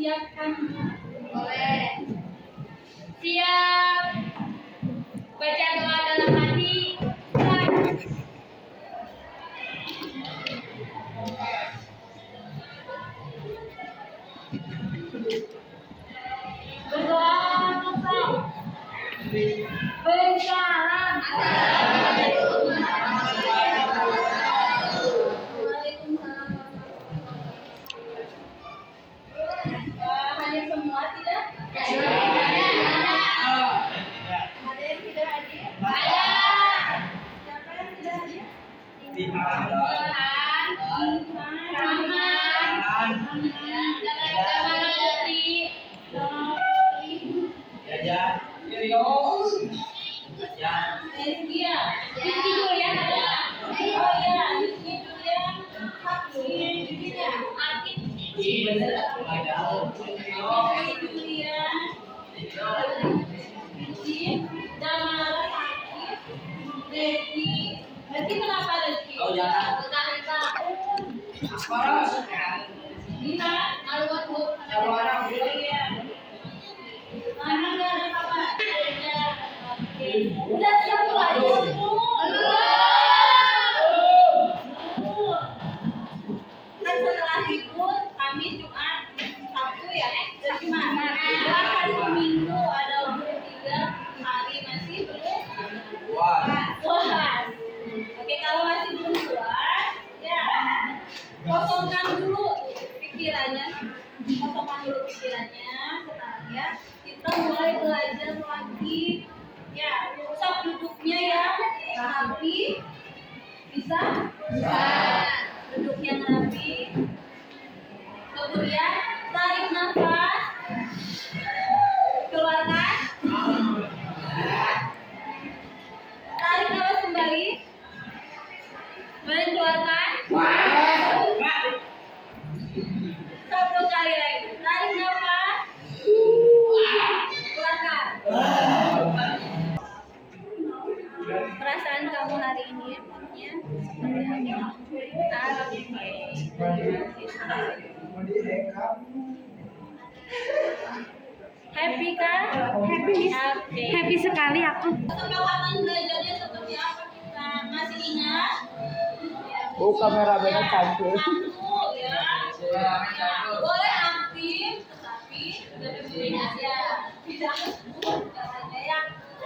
dipersiapkan? Boleh. Siap. Baca doa dalam hati. Berdoa selesai. Bersalam. Hadir semua tidak? Ada yang tidak hadir? Ada. Siapa yang tidak hadir? Rezeki kenapa rezeki? Oh jangan. Bisa, anak bu. Mana nggak ada apa? Udah siap belajar bu. Kan setelah ikut kami Jumat, Sabtu ya. Jadi mana? Hari Minggu ada 3 hari masih belum. Puas. Oke, kalau masih belum puas, ya kosongkan dulu pikirannya. Setelahnya kita mulai belajar lagi. Ya, usap duduknya ya, rapi. Bisa? Bisa. Duduk yang rapi. Kemudian tarik nafas. Keluarkan. Tarik nafas kembali. Keluarkan. 1 kali lagi. Tarik nafas. Keluarkan. Perasaan kamu hari ini ya? Happy kan? Happy sekali aku. Kesepakatan belajarnya seperti apa kita? Masih ingat? Oh, kamera benar cantik. Ya. Boleh aktif, tetapi lebih aja. Tidak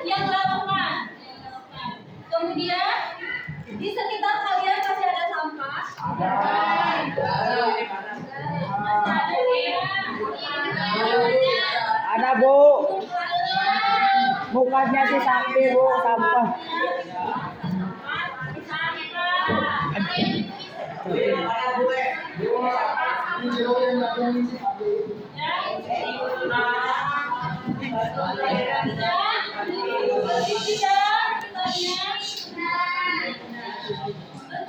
yang relevan. Kemudian di sekitar kalian pasti ada sampah. Ada bu. Mukanya si Sakti bu, sampah.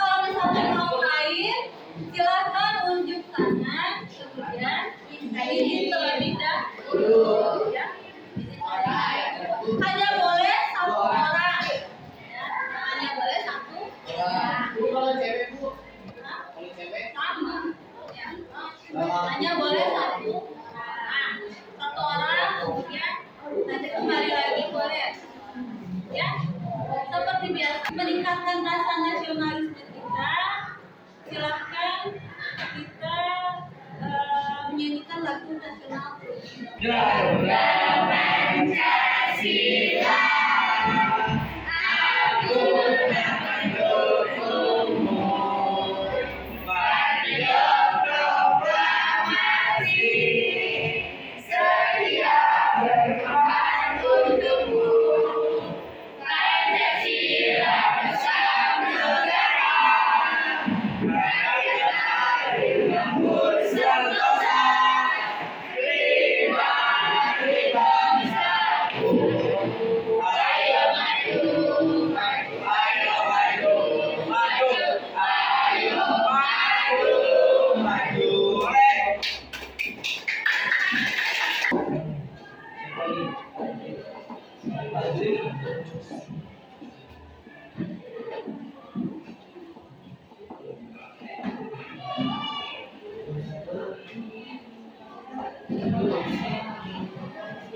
Kalau misalnya mau air, silakan unjuk tangan, kemudian izin terlebih dahulu. Ya. Hanya boleh 1 orang. Ya. Hanya boleh 1 orang. Kalau cewek bu, Sama. Ya. Hanya boleh 1 orang. 1 orang, kemudian nanti kembali lagi boleh. Ya. Seperti biasa meningkatkan rasa nasionalisme kita. Silakan kita menyanyikan lagu nasional.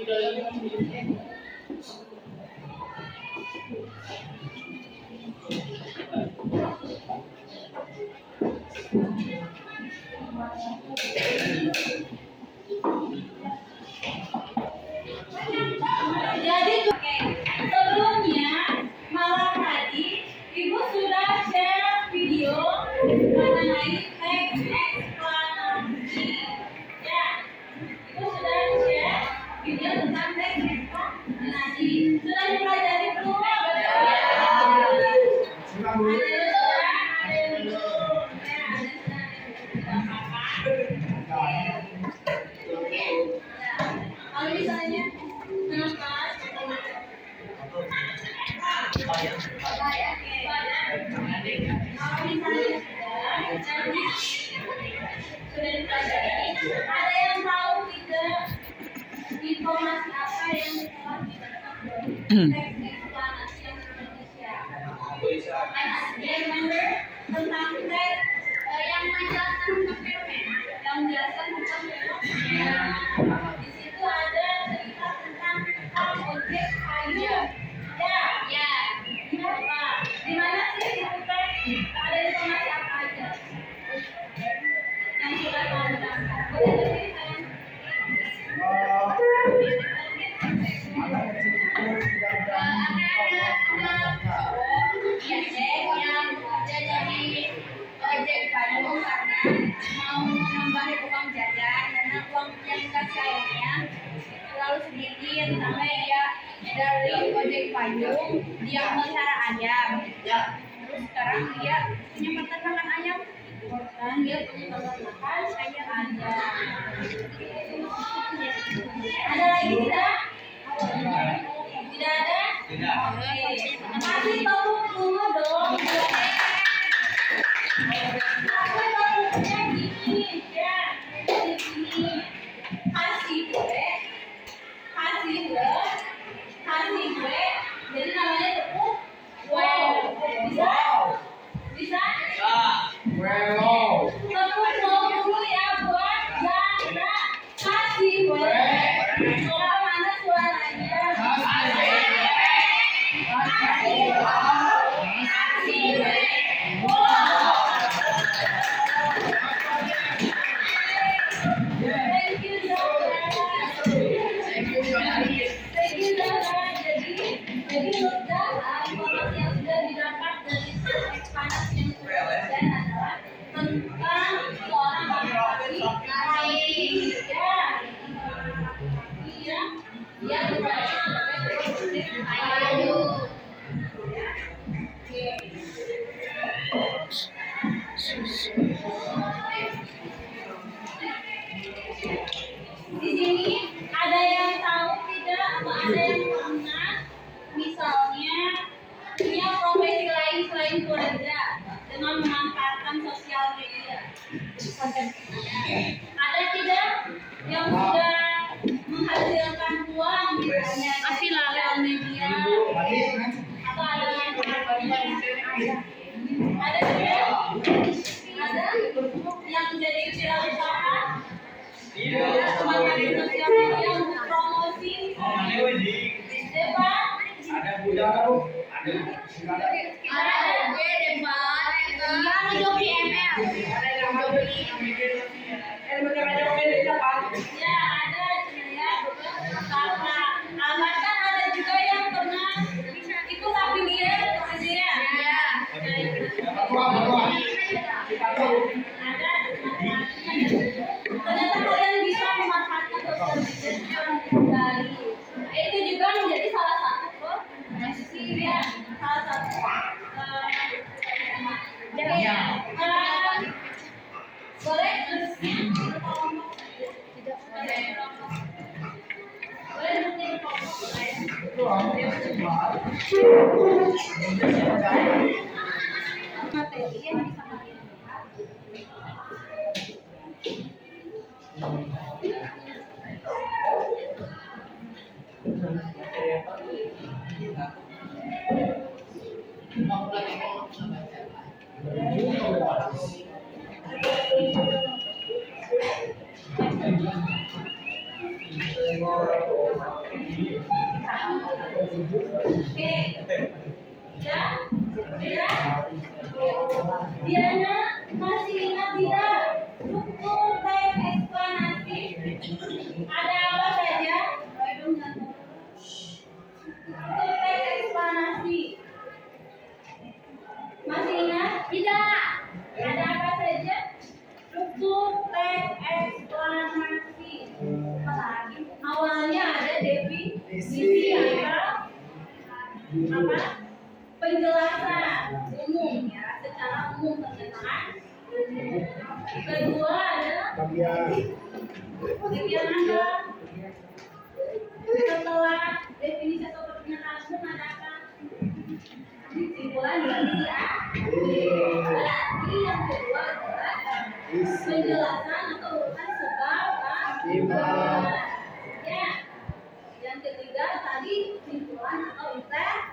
Jadi oke, sebelumnya malam tadi Ibu sudah share video mengenai teks eksplanasi. Ya, Ibu sudah share video tentang teks eksplanasi. Sudah dipelajari belum? Kalau misalnya sudah dipelajari, ada yang tahu tidak informasi apa yang teks eksplanasi yang sudah di-share? Remember tentang teks yang menjelaskan tentang fenomena, yang menjelaskan tentang fenomena. Di situ ada cerita tentang objek kayu. Ya. Apa? Di mana sih itu teks? Ada informasi apa aja? Yang sudah tahu tentang. Boleh diceritain? Ojek Bandung karena mau menambah uang jajan karena uang yang dikasih ayahnya terlalu sedikit sampai dia dari ojek Bandung dia melihara ayam. Terus sekarang dia punya peternakan ayam dan dia punya peternakan ayam. Ada lagi tidak? Tidak ada? Oke. Kasih tahu dulu dong. Jadi namanya tepung bisa tepung dulu ya buat janda. Kasih kalau mana suaranya? Thank you, Dara. Jadi sudah informasi yang sudah didapat dari ekspansi yang sudah dan adalah tentang seorang laki-laki yang berada sebagai ayu. Di sini ada yang tahu tidak atau ada yang pernah misalnya punya profesi lain selain keluarga dengan memanfaatkan sosial media? Ada tidak yang sudah menghasilkan uang misalnya dari sosial media atau ada ada tidak? Ada yang jadi wirausaha memanfaatkan sosial media untuk promosi debat. Ada ngejoki ML. Ya ada ya. Karena bahkan ada juga yang pernah ikut affiliate aja ya. Ada. Ternyata kalian bisa memanfaatkan sosial media secara baik. Itu juga menjadi salah satu profesi ya, salah satu boleh terusnya materi yang bisa Terima kasih. Oke. Ya? Ya? Diana masih ingat tidak struktur teks eksplanasi? Ada apa saja? Struktur teks eksplanasi. Masih ingat? Tidak. Ada apa saja? Struktur teks eksplanasi. Apa lagi? Awalnya ada definisi atau apa? Penjelasan umum ya, secara umum tentang. Kedua ada bagian apa? Setelah definisi atau pernyataan umum ada apa? Kesimpulan dari A. Berarti yang kedua adalah penjelasan atau urutan sebab akibat. Ya. Yang ketiga tadi kesimpulan atau interpretasi.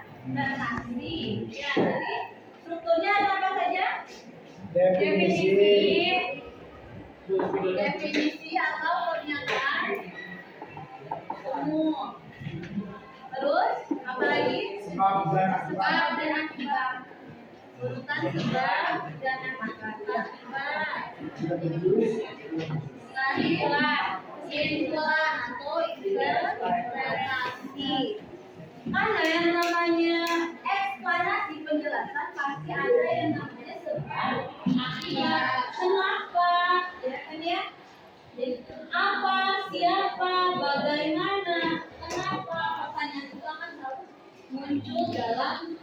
Ya, tadi strukturnya ada apa saja? Definisi atau pernyataan umum. Terus apa lagi? Sebab dan akibat. Urutan sebab dan akibat. Kesimpulan atau interpretasi. Karena yang namanya eksplanasi penjelasan pasti ada yang namanya sebab akibat. Kenapa? Ya kan ya? Jadi, apa, siapa, bagaimana, kenapa, pertanyaan itu akan selalu muncul dalam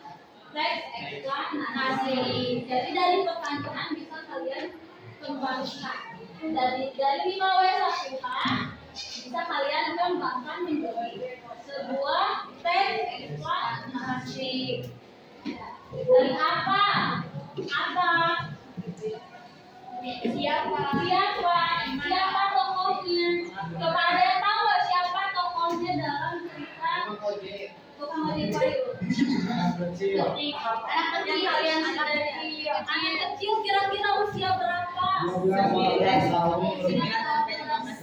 teks eksplanasi. Jadi dari pertanyaan bisa kalian kembangkan. Dari 5W1H bisa kalian kembangkan menjadi sebuah teks eksplanasi. Dari apa? Siapa tokohnya? Kepada yang tahu nggak siapa tokohnya dalam cerita Tukang Ojek Payung? Anak kecil kalian sadari. Anak kecil kira-kira usia berapa? 12 tahun.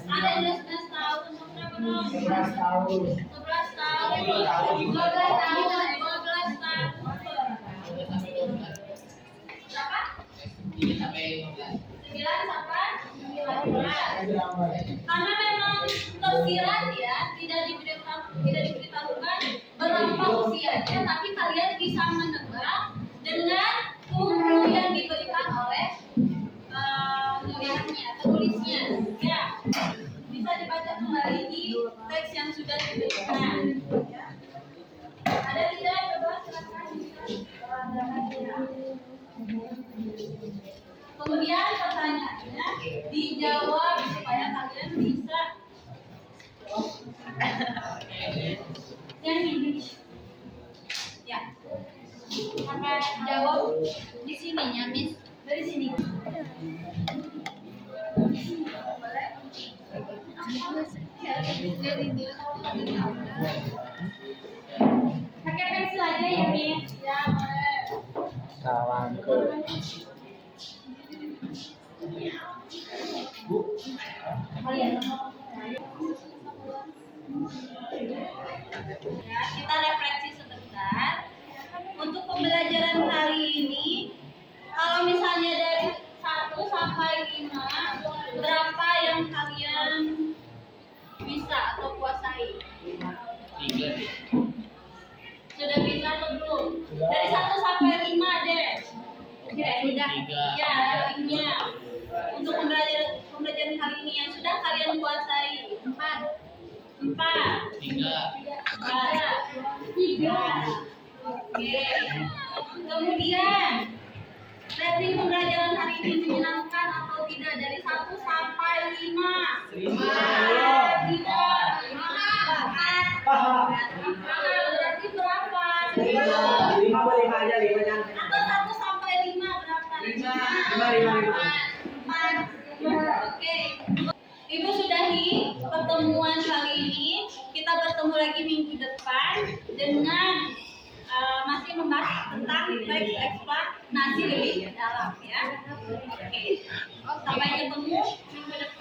Ada yang 12 tahun, berapa tahun? 11 tahun. 11 tahun. 12 tahun. 12 tahun. Berapa? 9 sampai 19. Karena memang tersirat ya, tidak diberitahukan berapa usianya, tapi kalian bisa menebak dengan umur yang diberikan oleh penulisnya. Ya, bisa dibaca kembali di teks yang sudah diberikan. Ya. Ada tidak? Coba silakan. Kemudian pertanyaannya dijawab supaya kalian bisa yang Inggris. Ya. Maka jawab di sininya, Miss. Dari sini. Pakai pensil aja ya, Miss. Ya, boleh. Kawan ke. Ya, kita refleksi sebentar. Untuk pembelajaran kali ini, kalau misalnya dari 1 sampai 5, berapa yang kalian bisa atau kuasai? Sudah bisa atau belum? Dari 1 sampai 5 deh. Sudah. Ya, ratingnya. Untuk pembelajaran kali ini yang sudah kalian kuasai 4. 3. Oke. Kemudian rating pembelajaran hari ini menyenangkan atau tidak dari 1 sampai 5? 5. Berarti berapa? 5 aja, 5 jangan. Atau 1 sampai 5 berapa? 5. 4. Oke. Ibu sudahi pertemuan kali ini. Kita bertemu lagi minggu depan dengan masih membahas tentang teks eksplanasi lebih dalam ya. Oke. Sampai ketemu minggu depan.